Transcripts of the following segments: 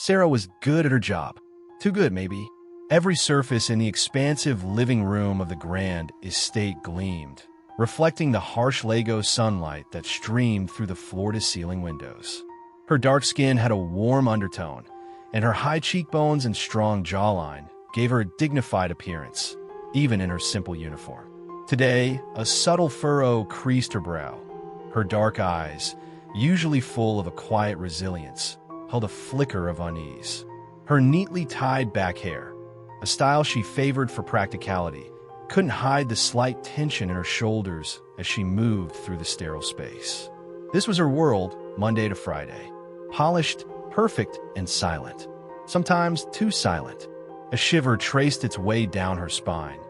Sarah was good at her job. Too good, maybe. Every surface in the expansive living room of the grand estate gleamed, reflecting the harsh Lego sunlight that streamed through the floor-to-ceiling windows. Her dark skin had a warm undertone, and her high cheekbones and strong jawline gave her a dignified appearance, even in her simple uniform. Today, a subtle furrow creased her brow. Her dark eyes, usually full of a quiet resilience, held a flicker of unease. Her neatly tied back hair, a style she favored for practicality, couldn't hide the slight tension in her shoulders as she moved through the sterile space. This was her world, Monday to Friday. Polished, perfect, and silent. Sometimes too silent. A shiver traced its way down her spine,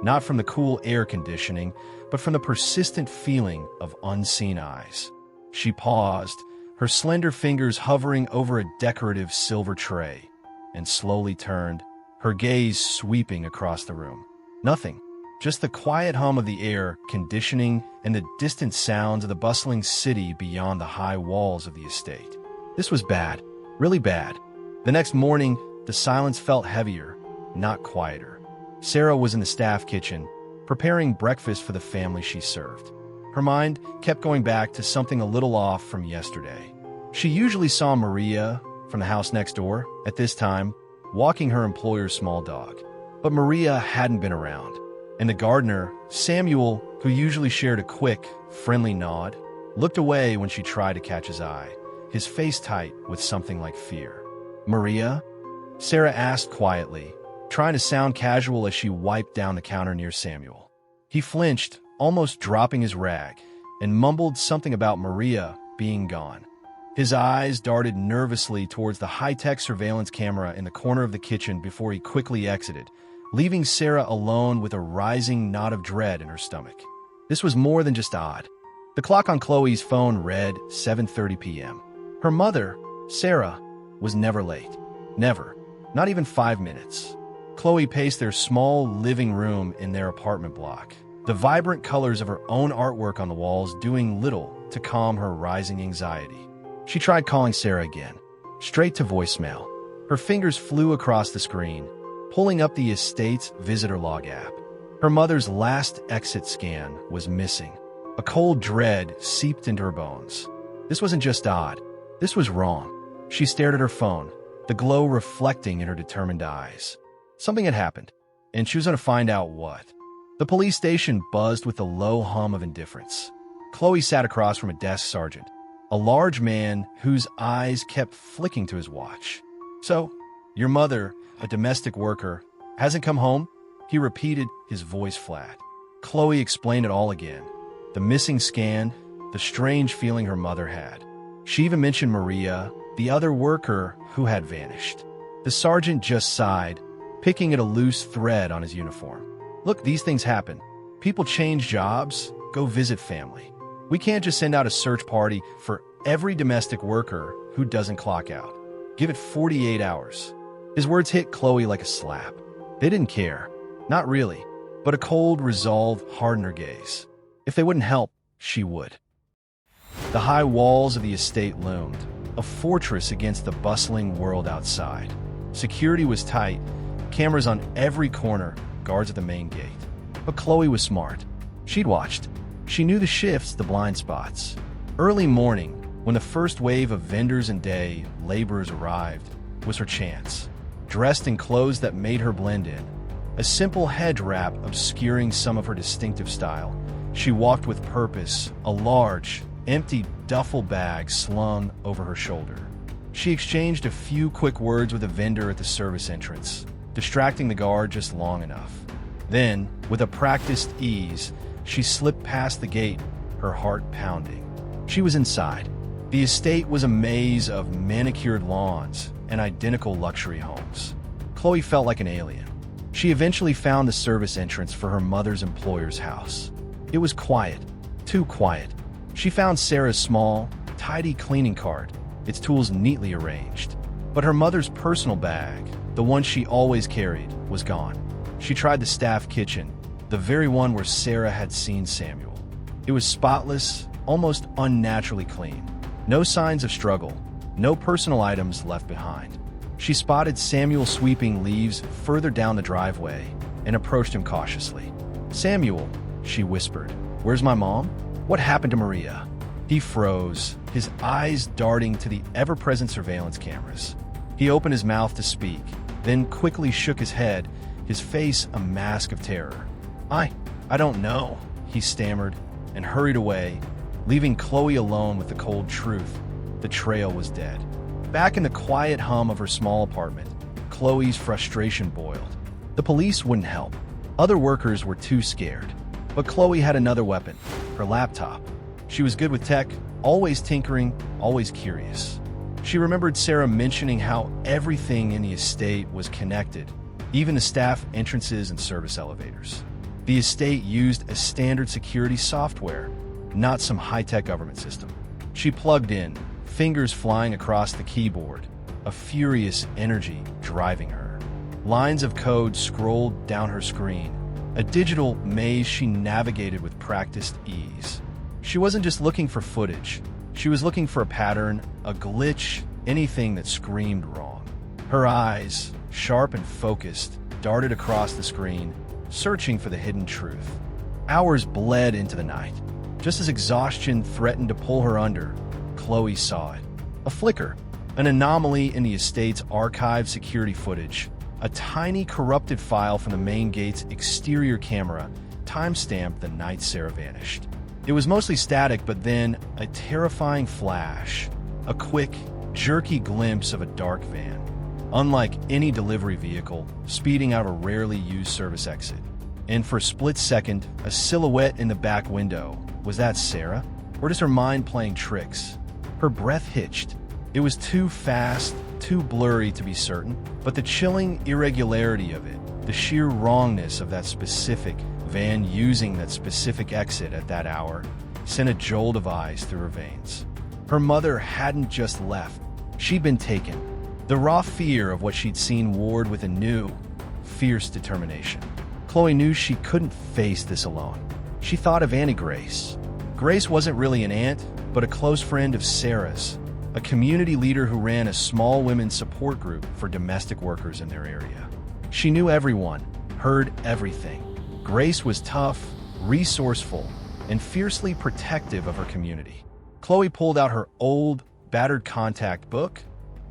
not from the cool air conditioning, but from the persistent feeling of unseen eyes. She paused, her slender fingers hovering over a decorative silver tray, and slowly turned, her gaze sweeping across the room. Nothing, just the quiet hum of the air conditioning and the distant sounds of the bustling city beyond the high walls of the estate. This was bad, really bad. The next morning, the silence felt heavier, not quieter. Sarah was in the staff kitchen, preparing breakfast for the family she served. Her mind kept going back to something a little off from yesterday. She usually saw Maria, from the house next door, at this time, walking her employer's small dog. But Maria hadn't been around, and the gardener, Samuel, who usually shared a quick, friendly nod, looked away when she tried to catch his eye, his face tight with something like fear. "Maria?" Sarah asked quietly, trying to sound casual as she wiped down the counter near Samuel. He flinched, almost dropping his rag, and mumbled something about Maria being gone. His eyes darted nervously towards the high-tech surveillance camera in the corner of the kitchen before he quickly exited, leaving Sarah alone with a rising knot of dread in her stomach. This was more than just odd. The clock on Chloe's phone read 7:30 p.m. Her mother, Sarah, was never late. Never. Not even 5 minutes. Chloe paced their small living room in their apartment block, the vibrant colors of her own artwork on the walls doing little to calm her rising anxiety. She tried calling Sarah again, straight to voicemail. Her fingers flew across the screen, pulling up the estate's visitor log app. Her mother's last exit scan was missing. A cold dread seeped into her bones. This wasn't just odd. This was wrong. She stared at her phone, the glow reflecting in her determined eyes. Something had happened, and she was going to find out what. The police station buzzed with a low hum of indifference. Chloe sat across from a desk sergeant, a large man whose eyes kept flicking to his watch. "So, your mother, a domestic worker, hasn't come home?" He repeated, his voice flat. Chloe explained it all again. The missing scan, the strange feeling her mother had. She even mentioned Maria, the other worker who had vanished. The sergeant just sighed, picking at a loose thread on his uniform. "Look, these things happen. People change jobs, go visit family. We can't just send out a search party for every domestic worker who doesn't clock out. Give it 48 hours. His words hit Chloe like a slap. They didn't care. Not really. But a cold resolve hardened her gaze. If they wouldn't help, she would. The high walls of the estate loomed, a fortress against the bustling world outside. Security was tight, cameras on every corner, guards at the main gate. But Chloe was smart. She'd watched. She knew the shifts, the blind spots. Early morning, when the first wave of vendors and day laborers arrived, was her chance. Dressed in clothes that made her blend in, a simple hedge wrap obscuring some of her distinctive style, she walked with purpose, a large, empty duffel bag slung over her shoulder. She exchanged a few quick words with a vendor at the service entrance, distracting the guard just long enough. Then, with a practiced ease, she slipped past the gate, her heart pounding. She was inside. The estate was a maze of manicured lawns and identical luxury homes. Chloe felt like an alien. She eventually found the service entrance for her mother's employer's house. It was quiet, too quiet. She found Sarah's small, tidy cleaning cart, its tools neatly arranged. But her mother's personal bag, the one she always carried, was gone. She tried the staff kitchen, the very one where Sarah had seen Samuel. It was spotless, almost unnaturally clean. No signs of struggle, no personal items left behind. She spotted Samuel sweeping leaves further down the driveway and approached him cautiously. "Samuel," she whispered, "where's my mom? What happened to Maria?" He froze, his eyes darting to the ever-present surveillance cameras. He opened his mouth to speak, then quickly shook his head, his face a mask of terror. I don't know," he stammered, and hurried away, leaving Chloe alone with the cold truth. The trail was dead. Back in the quiet hum of her small apartment, Chloe's frustration boiled. The police wouldn't help. Other workers were too scared. But Chloe had another weapon, her laptop. She was good with tech, always tinkering, always curious. She remembered Sarah mentioning how everything in the estate was connected, even the staff entrances and service elevators. The estate used a standard security software, not some high-tech government system. She plugged in, fingers flying across the keyboard, a furious energy driving her. Lines of code scrolled down her screen, a digital maze she navigated with practiced ease. She wasn't just looking for footage. She was looking for a pattern, a glitch, anything that screamed wrong. Her eyes, sharp and focused, darted across the screen, searching for the hidden truth. Hours bled into the night. Just as exhaustion threatened to pull her under, Chloe saw it. A flicker, an anomaly in the estate's archived security footage, a tiny corrupted file from the main gate's exterior camera time-stamped the night Sarah vanished. It was mostly static, but then a terrifying flash, a quick, jerky glimpse of a dark van, unlike any delivery vehicle, speeding out of a rarely used service exit. And for a split second, a silhouette in the back window. Was that Sarah? Or just her mind playing tricks? Her breath hitched. It was too fast, too blurry to be certain, but the chilling irregularity of it, the sheer wrongness of that specific van using that specific exit at that hour, sent a jolt of ice through her veins. Her mother hadn't just left. She'd been taken. The raw fear of what she'd seen warred with a new, fierce determination. Chloe knew she couldn't face this alone. She thought of Auntie Grace. Grace wasn't really an aunt, but a close friend of Sarah's, a community leader who ran a small women's support group for domestic workers in their area. She knew everyone, heard everything. Grace was tough, resourceful, and fiercely protective of her community. Chloe pulled out her old, battered contact book,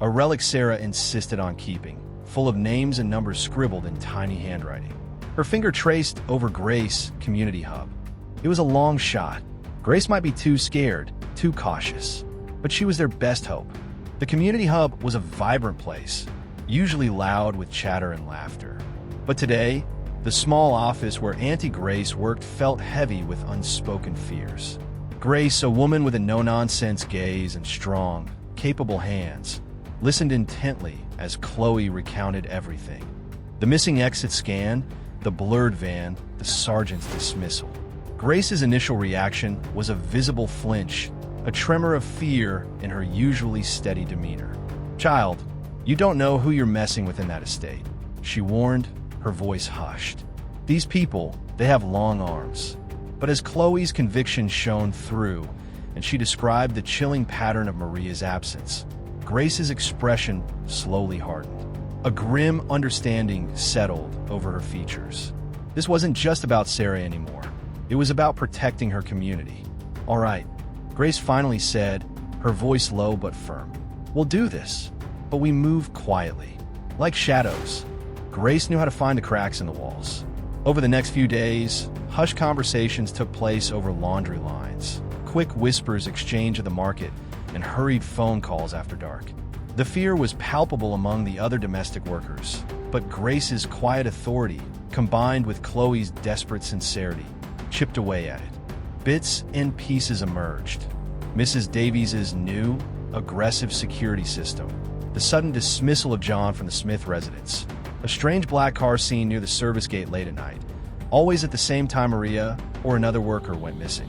a relic Sarah insisted on keeping, full of names and numbers scribbled in tiny handwriting. Her finger traced over Grace Community Hub. It was a long shot. Grace might be too scared, too cautious, but she was their best hope. The Community Hub was a vibrant place, usually loud with chatter and laughter. But today, the small office where Auntie Grace worked felt heavy with unspoken fears. Grace, a woman with a no-nonsense gaze and strong, capable hands, listened intently as Chloe recounted everything. The missing exit scan, the blurred van, the sergeant's dismissal. Grace's initial reaction was a visible flinch, a tremor of fear in her usually steady demeanor. "Child, you don't know who you're messing with in that estate," she warned, her voice hushed. "These people, they have long arms." But as Chloe's conviction shone through, and she described the chilling pattern of Maria's absence, Grace's expression slowly hardened. A grim understanding settled over her features. This wasn't just about Sarah anymore. It was about protecting her community. "All right," Grace finally said, her voice low but firm. "We'll do this." But we moved quietly, like shadows. Grace knew how to find the cracks in the walls. Over the next few days, hushed conversations took place over laundry lines, quick whispers exchanged at the market, and hurried phone calls after dark. The fear was palpable among the other domestic workers, but Grace's quiet authority, combined with Chloe's desperate sincerity, chipped away at it. Bits and pieces emerged. Mrs. Davies's new, aggressive security system, the sudden dismissal of John from the Smith residence, a strange black car seen near the service gate late at night, always at the same time Maria or another worker went missing.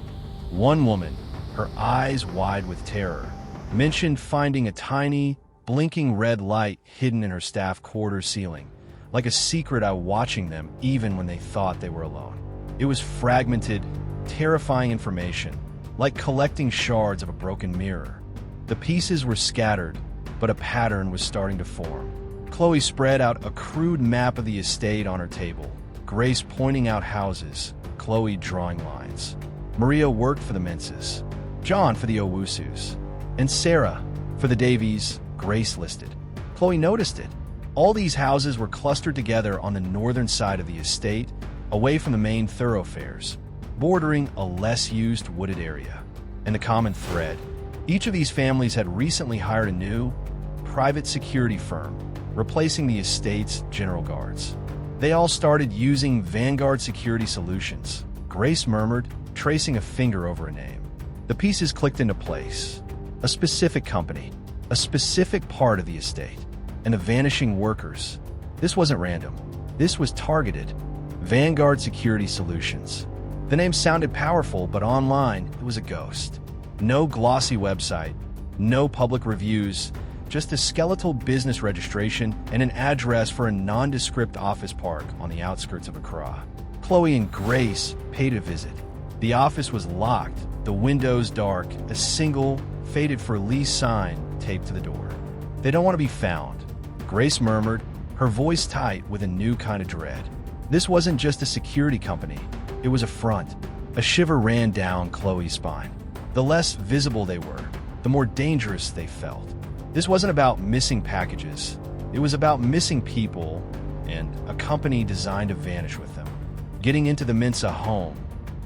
One woman, her eyes wide with terror, mentioned finding a tiny, blinking red light hidden in her staff quarters ceiling, like a secret eye watching them even when they thought they were alone. It was fragmented, terrifying information, like collecting shards of a broken mirror. The pieces were scattered, but a pattern was starting to form. Chloe spread out a crude map of the estate on her table, Grace pointing out houses, Chloe drawing lines. Maria worked for the Menses, John for the Owusus, and Sarah for the Davies, Grace listed. Chloe noticed it. All these houses were clustered together on the northern side of the estate, away from the main thoroughfares, bordering a less used wooded area. And the common thread: each of these families had recently hired a new, private security firm, replacing the estate's general guards. They all started using Vanguard Security Solutions, Grace murmured, tracing a finger over a name. The pieces clicked into place. A specific company, a specific part of the estate, and the vanishing workers. This wasn't random. This was targeted. Vanguard Security Solutions. The name sounded powerful, but online, it was a ghost. No glossy website, no public reviews, just a skeletal business registration and an address for a nondescript office park on the outskirts of Accra. Chloe and Grace paid a visit. The office was locked, the windows dark, a single, faded for lease sign taped to the door. They don't want to be found, Grace murmured, her voice tight with a new kind of dread. This wasn't just a security company, it was a front. A shiver ran down Chloe's spine. The less visible they were, the more dangerous they felt. This wasn't about missing packages. It was about missing people and a company designed to vanish with them. Getting into the Mensa home,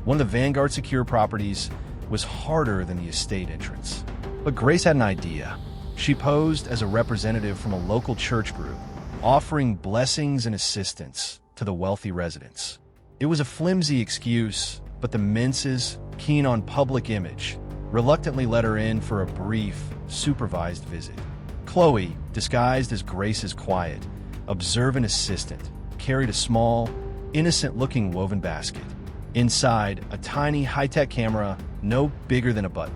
one of the Vanguard secure properties, was harder than the estate entrance. But Grace had an idea. She posed as a representative from a local church group, offering blessings and assistance to the wealthy residents. It was a flimsy excuse, but the Mensas, keen on public image, reluctantly let her in for a brief, supervised visit. Chloe, disguised as Grace's quiet, observant assistant, carried a small, innocent-looking woven basket. Inside, a tiny, high-tech camera, no bigger than a button.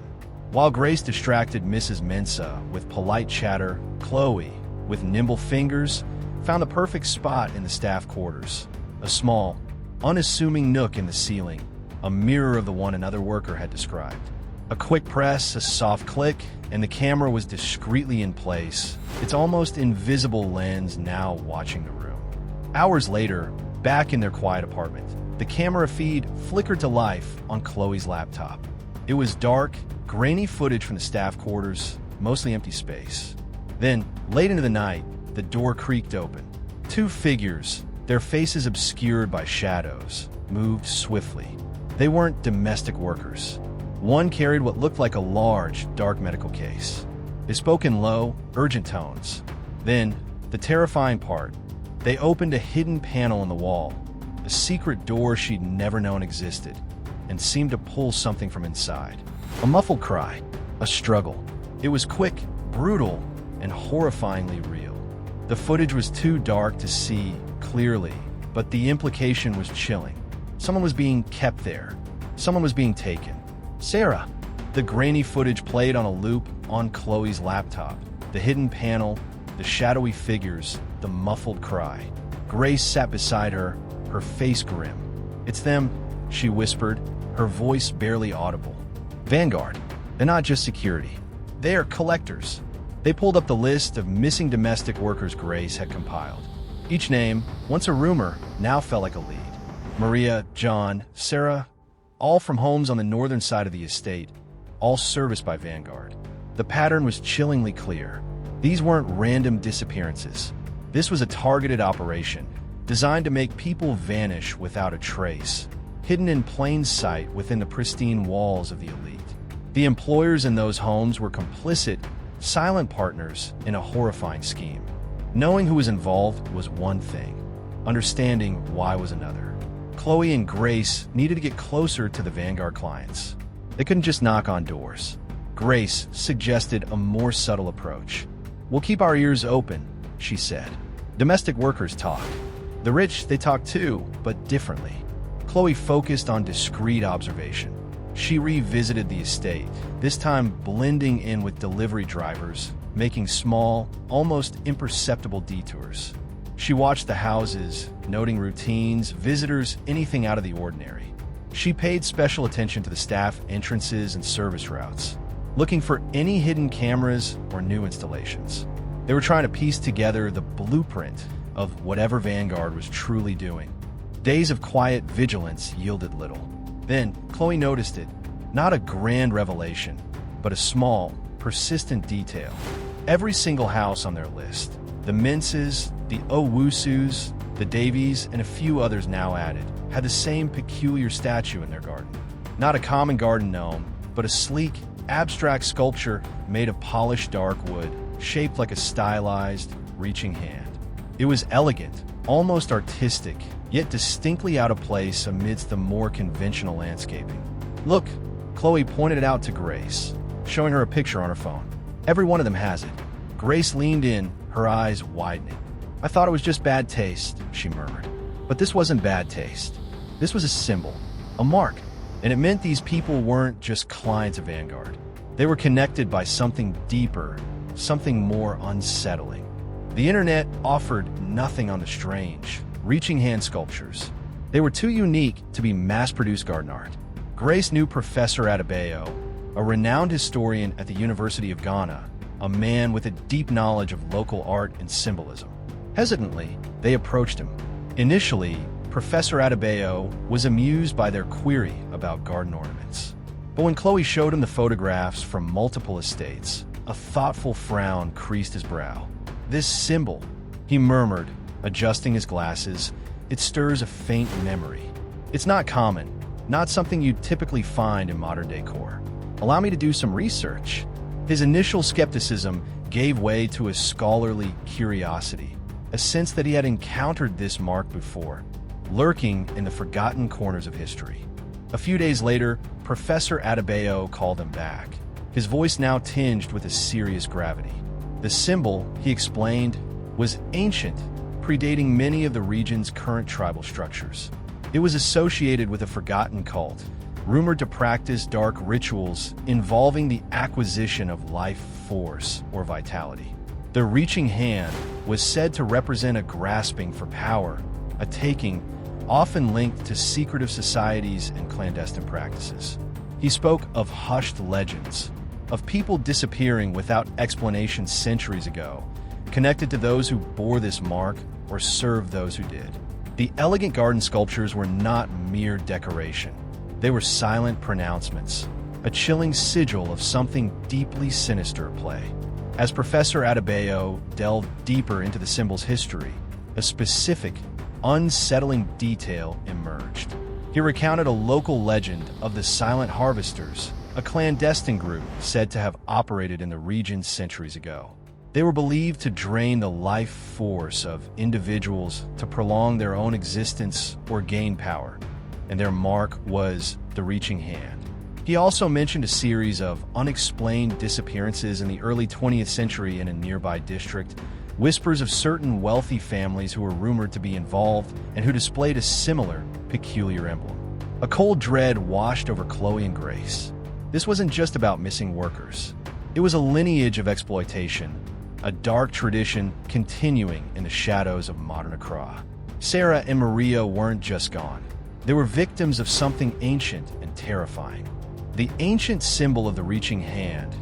While Grace distracted Mrs. Mensa with polite chatter, Chloe, with nimble fingers, found the perfect spot in the staff quarters. A small, unassuming nook in the ceiling, a mirror of the one another worker had described. A quick press, a soft click, and the camera was discreetly in place, its almost invisible lens now watching the room. Hours later, back in their quiet apartment, the camera feed flickered to life on Chloe's laptop. It was dark, grainy footage from the staff quarters, mostly empty space. Then, late into the night, the door creaked open. Two figures, their faces obscured by shadows, moved swiftly. They weren't domestic workers. One carried what looked like a large, dark medical case. They spoke in low, urgent tones. Then, the terrifying part, they opened a hidden panel in the wall, a secret door she'd never known existed, and seemed to pull something from inside. A muffled cry, a struggle. It was quick, brutal, and horrifyingly real. The footage was too dark to see clearly, but the implication was chilling. Someone was being kept there. Someone was being taken. Sarah. The grainy footage played on a loop on Chloe's laptop. The hidden panel, the shadowy figures, the muffled cry. Grace sat beside her, her face grim. "It's them," she whispered, her voice barely audible. "Vanguard. They're not just security. They are collectors." They pulled up the list of missing domestic workers Grace had compiled. Each name, once a rumor, now felt like a lead. Maria, John, Sarah, all from homes on the northern side of the estate, all serviced by Vanguard. The pattern was chillingly clear. These weren't random disappearances. This was a targeted operation, designed to make people vanish without a trace, hidden in plain sight within the pristine walls of the elite. The employers in those homes were complicit, silent partners in a horrifying scheme. Knowing who was involved was one thing. Understanding why was another. Chloe and Grace needed to get closer to the Vanguard clients. They couldn't just knock on doors. Grace suggested a more subtle approach. "We'll keep our ears open," she said. "Domestic workers talk. The rich, they talk too, but differently." Chloe focused on discreet observation. She revisited the estate, this time blending in with delivery drivers, making small, almost imperceptible detours. She watched the houses, noting routines, visitors, anything out of the ordinary. She paid special attention to the staff entrances and service routes, looking for any hidden cameras or new installations. They were trying to piece together the blueprint of whatever Vanguard was truly doing. Days of quiet vigilance yielded little. Then, Chloe noticed it. Not a grand revelation, but a small, persistent detail. Every single house on their list, the Minces, the Owusus, the Davies, and a few others now added, had the same peculiar statue in their garden. Not a common garden gnome, but a sleek, abstract sculpture made of polished dark wood, shaped like a stylized, reaching hand. It was elegant, almost artistic, yet distinctly out of place amidst the more conventional landscaping. "Look," Chloe pointed it out to Grace, showing her a picture on her phone. "Every one of them has it." Grace leaned in, her eyes widening. "I thought it was just bad taste," she murmured. But this wasn't bad taste. This was a symbol, a mark, and it meant these people weren't just clients of Vanguard. They were connected by something deeper, something more unsettling. The internet offered nothing on the strange, reaching hand sculptures. They were too unique to be mass-produced garden art. Grace knew Professor Adebayo, a renowned historian at the University of Ghana, a man with a deep knowledge of local art and symbolism. Hesitantly, they approached him. Initially, Professor Adebayo was amused by their query about garden ornaments. But when Chloe showed him the photographs from multiple estates, a thoughtful frown creased his brow. "This symbol," he murmured, adjusting his glasses, "it stirs a faint memory. It's not common, not something you'd typically find in modern decor. Allow me to do some research." His initial skepticism gave way to a scholarly curiosity, a sense that he had encountered this mark before, lurking in the forgotten corners of history. A few days later, Professor Adebayo called him back, his voice now tinged with a serious gravity. The symbol, he explained, was ancient, predating many of the region's current tribal structures. It was associated with a forgotten cult, rumored to practice dark rituals involving the acquisition of life force or vitality. The reaching hand was said to represent a grasping for power, a taking, often linked to secretive societies and clandestine practices. He spoke of hushed legends, of people disappearing without explanation centuries ago, connected to those who bore this mark or served those who did. The elegant garden sculptures were not mere decoration. They were silent pronouncements, a chilling sigil of something deeply sinister at play. As Professor Adebayo delved deeper into the symbol's history, a specific, unsettling detail emerged. He recounted a local legend of the Silent Harvesters, a clandestine group said to have operated in the region centuries ago. They were believed to drain the life force of individuals to prolong their own existence or gain power, and their mark was the reaching hand. He also mentioned a series of unexplained disappearances in the early 20th century in a nearby district, whispers of certain wealthy families who were rumored to be involved and who displayed a similar, peculiar emblem. A cold dread washed over Chloe and Grace. This wasn't just about missing workers. It was a lineage of exploitation, a dark tradition continuing in the shadows of modern Accra. Sarah and Maria weren't just gone. They were victims of something ancient and terrifying. The ancient symbol of the reaching hand,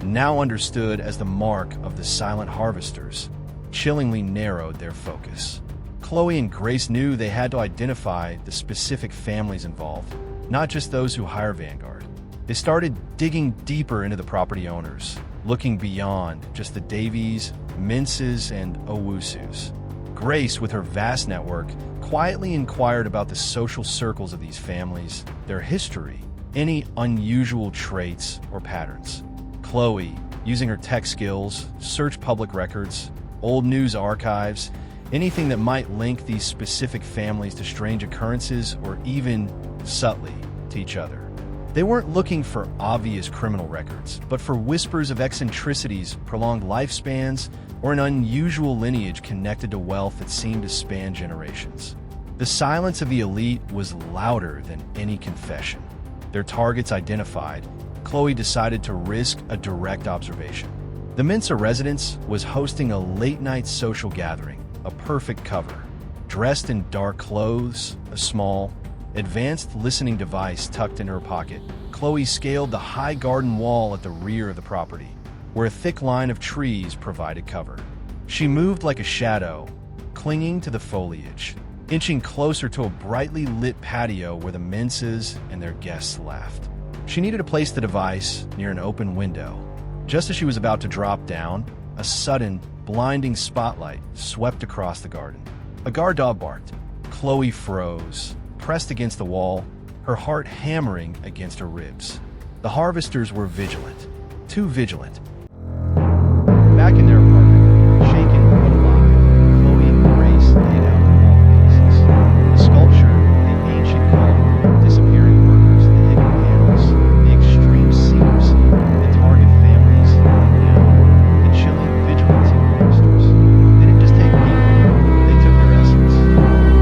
now understood as the mark of the Silent Harvesters, chillingly narrowed their focus. Chloe and Grace knew they had to identify the specific families involved, not just those who hire Vanguard. They started digging deeper into the property owners, looking beyond just the Davies, Minces, and Owusus. Grace, with her vast network, quietly inquired about the social circles of these families, their history, any unusual traits or patterns. Chloe, using her tech skills, searched public records, old news archives, anything that might link these specific families to strange occurrences or even, subtly, to each other. They weren't looking for obvious criminal records, but for whispers of eccentricities, prolonged lifespans, or an unusual lineage connected to wealth that seemed to span generations. The silence of the elite was louder than any confession. Their targets identified, Chloe decided to risk a direct observation. The Mensa residence was hosting a late-night social gathering, a perfect cover. Dressed in dark clothes, a small, advanced listening device tucked in her pocket, Chloe scaled the high garden wall at the rear of the property, where a thick line of trees provided cover. She moved like a shadow, clinging to the foliage, inching closer to a brightly lit patio where the Menses and their guests laughed. She needed to place the device near an open window. Just as she was about to drop down, a sudden, blinding spotlight swept across the garden. A guard dog barked. Chloe froze, pressed against the wall, her heart hammering against her ribs. The harvesters were vigilant, too vigilant. Back in their apartment, shaken but alive, Chloe and Grace laid out the wall pieces. The sculpture, the ancient cauldron, disappearing workers, the hidden panels, the extreme secrecy that target families, and now, the chilling vigilance of harvesters. They didn't just take people, they took their essence.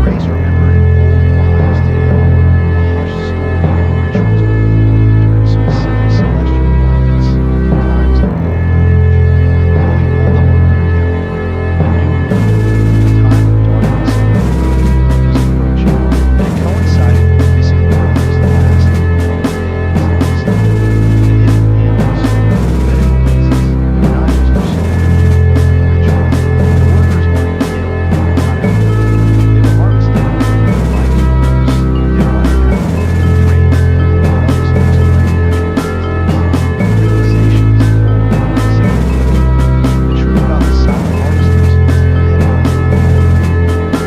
Grace remembered an old wives' tale, a hushed story of rituals performed during specific celestial moments, times of golden energy. Chloe pulled up a lunar calendar. A new moon, a time of darkness and was approaching, and it coincided with missing workers' last known days. The hidden panels, medical cases, not just for storage, but for ritual. The workers weren't killed, not outlawed. They were harvested, like workers, hit by power, trained through the harvesters of unnatural instincts. The realization was cold and significant. The truth about the silent harvesters is that they had no power. Going to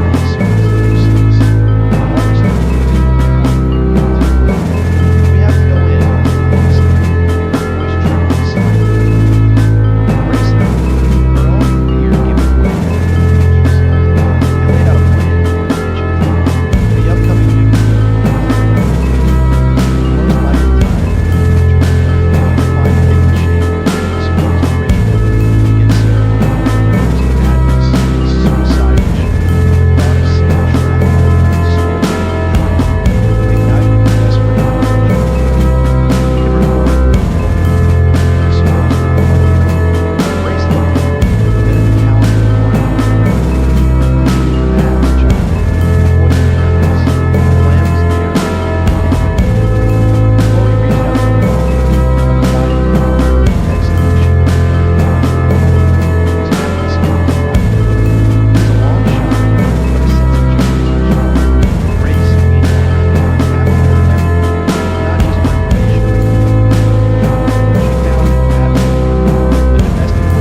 the police was useless. The harvesters were too powerful, too close. We have to go in, he said. Her voice trembled slightly. Grace nodded, her own fear giving way to the she saw. They laid out a plan, vigilantly. The upcoming new moon was the most likely time for ritual. They needed to find a hidden chamber, expose the ritual, begin ceremony. There was madness, a suicide mission, the thought of Sarah trapped, destroyed, ignited a desperate urge. We can record it, expose the ritual. Grace looked at it, then at the calendar warning. Fast, child. Avoid the remnants. The plan was there. They couldn't move. Chloe reached out to the phone. A quiet number, text that she knew. She was happy to speak to life. It was a long shot, but a sense of justice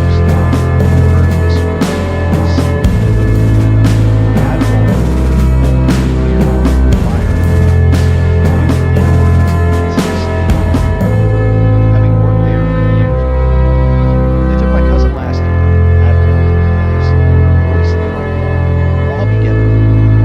was strong. Grace, meanwhile, tapped her network, not just for information, but for information. She found Admiral, a domestic worker who stopped, who heard whispers, who seen the met up. Admiral, bold and clear, fire in her eyes, knew the inner workings of the Mensa estate. Having worked there for years before. They took my cousin last year, Admiral confessed, voice thin. All together,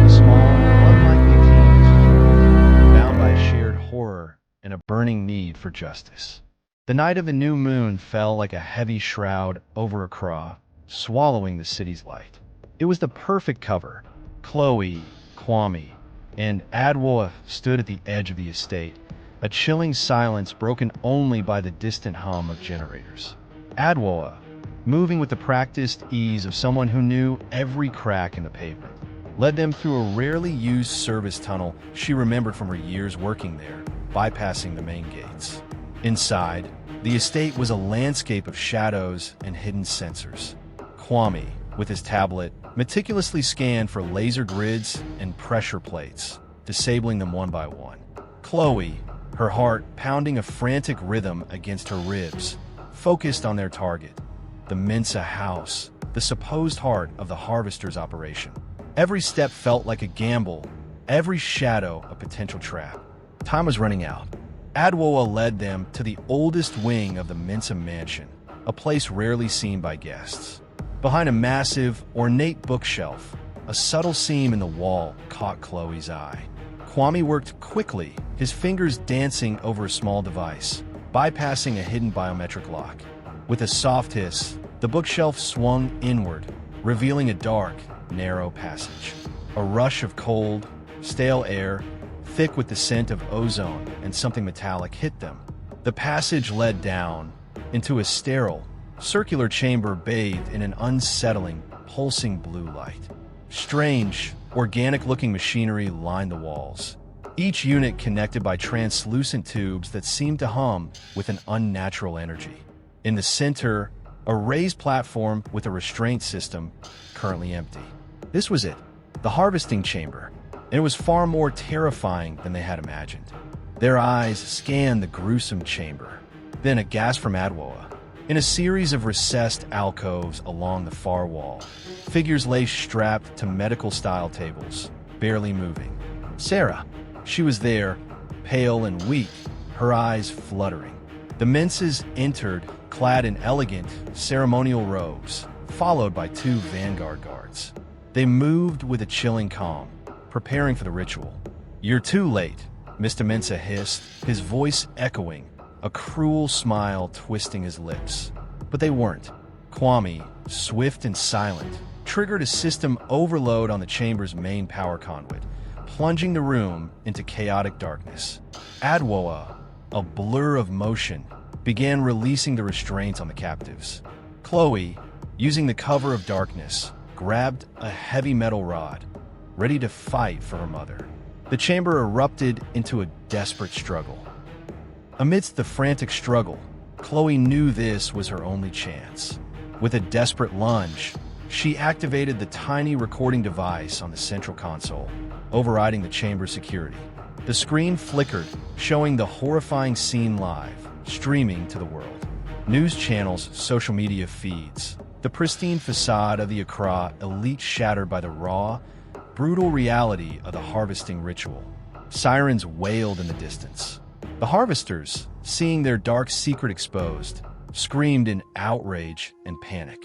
a small, unlikely team was formed, bound by a shared horror and a burning need for justice. The night of the new moon fell like a heavy shroud over Accra, swallowing the city's light. It was the perfect cover. Chloe, Kwame, and Adwoa stood at the edge of the estate, a chilling silence broken only by the distant hum of generators. Adwoa, moving with the practiced ease of someone who knew every crack in the pavement, led them through a rarely used service tunnel she remembered from her years working there, bypassing the main gates. Inside, the estate was a landscape of shadows and hidden sensors. Kwame, with his tablet, meticulously scanned for laser grids and pressure plates, disabling them one by one. Chloe, her heart pounding a frantic rhythm against her ribs, focused on their target, the Mensa house, the supposed heart of the harvester's operation. Every step felt like a gamble, every shadow a potential trap. Time was running out. Adwoa led them to the oldest wing of the Mensa mansion, a place rarely seen by guests. Behind a massive, ornate bookshelf, a subtle seam in the wall caught Chloe's eye. Kwame worked quickly, his fingers dancing over a small device, bypassing a hidden biometric lock. With a soft hiss, the bookshelf swung inward, revealing a dark, narrow passage. A rush of cold, stale air, thick with the scent of ozone and something metallic, hit them. The passage led down into a sterile, circular chamber bathed in an unsettling, pulsing blue light. Strange, organic-looking machinery lined the walls, each unit connected by translucent tubes that seemed to hum with an unnatural energy. In the center, a raised platform with a restraint system, currently empty. This was it, the harvesting chamber, and it was far more terrifying than they had imagined. Their eyes scanned the gruesome chamber, then a gasp from Adwoa. In a series of recessed alcoves along the far wall, figures lay strapped to medical-style tables, barely moving. Sarah. She was there, pale and weak, her eyes fluttering. The menses entered, clad in elegant, ceremonial robes, followed by 2 vanguard guards. They moved with a chilling calm, preparing for the ritual. "You're too late," Mr. Mensa hissed, his voice echoing, a cruel smile twisting his lips. But they weren't. Kwame, swift and silent, triggered a system overload on the chamber's main power conduit, plunging the room into chaotic darkness. Adwoa, a blur of motion, began releasing the restraints on the captives. Chloe, using the cover of darkness, grabbed a heavy metal rod, ready to fight for her mother. The chamber erupted into a desperate struggle. Amidst the frantic struggle, Chloe knew this was her only chance. With a desperate lunge, she activated the tiny recording device on the central console, overriding the chamber's security. The screen flickered, showing the horrifying scene live, streaming to the world. News channels, social media feeds, the pristine facade of the Accra elite shattered by the raw, brutal reality of the harvesting ritual. Sirens wailed in the distance. The harvesters, seeing their dark secret exposed, screamed in outrage and panic.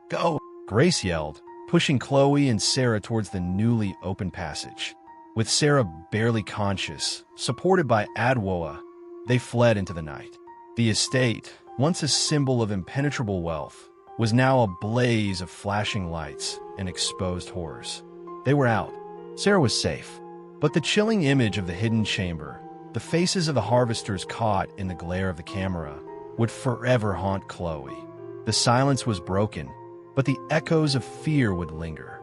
"Go!" Grace yelled, pushing Chloe and Sarah towards the newly opened passage. With Sarah barely conscious, supported by Adwoa, they fled into the night. The estate, once a symbol of impenetrable wealth, was now a blaze of flashing lights and exposed horrors. They were out. Sarah was safe. But the chilling image of the hidden chamber, the faces of the harvesters caught in the glare of the camera, would forever haunt Chloe. The silence was broken, but the echoes of fear would linger.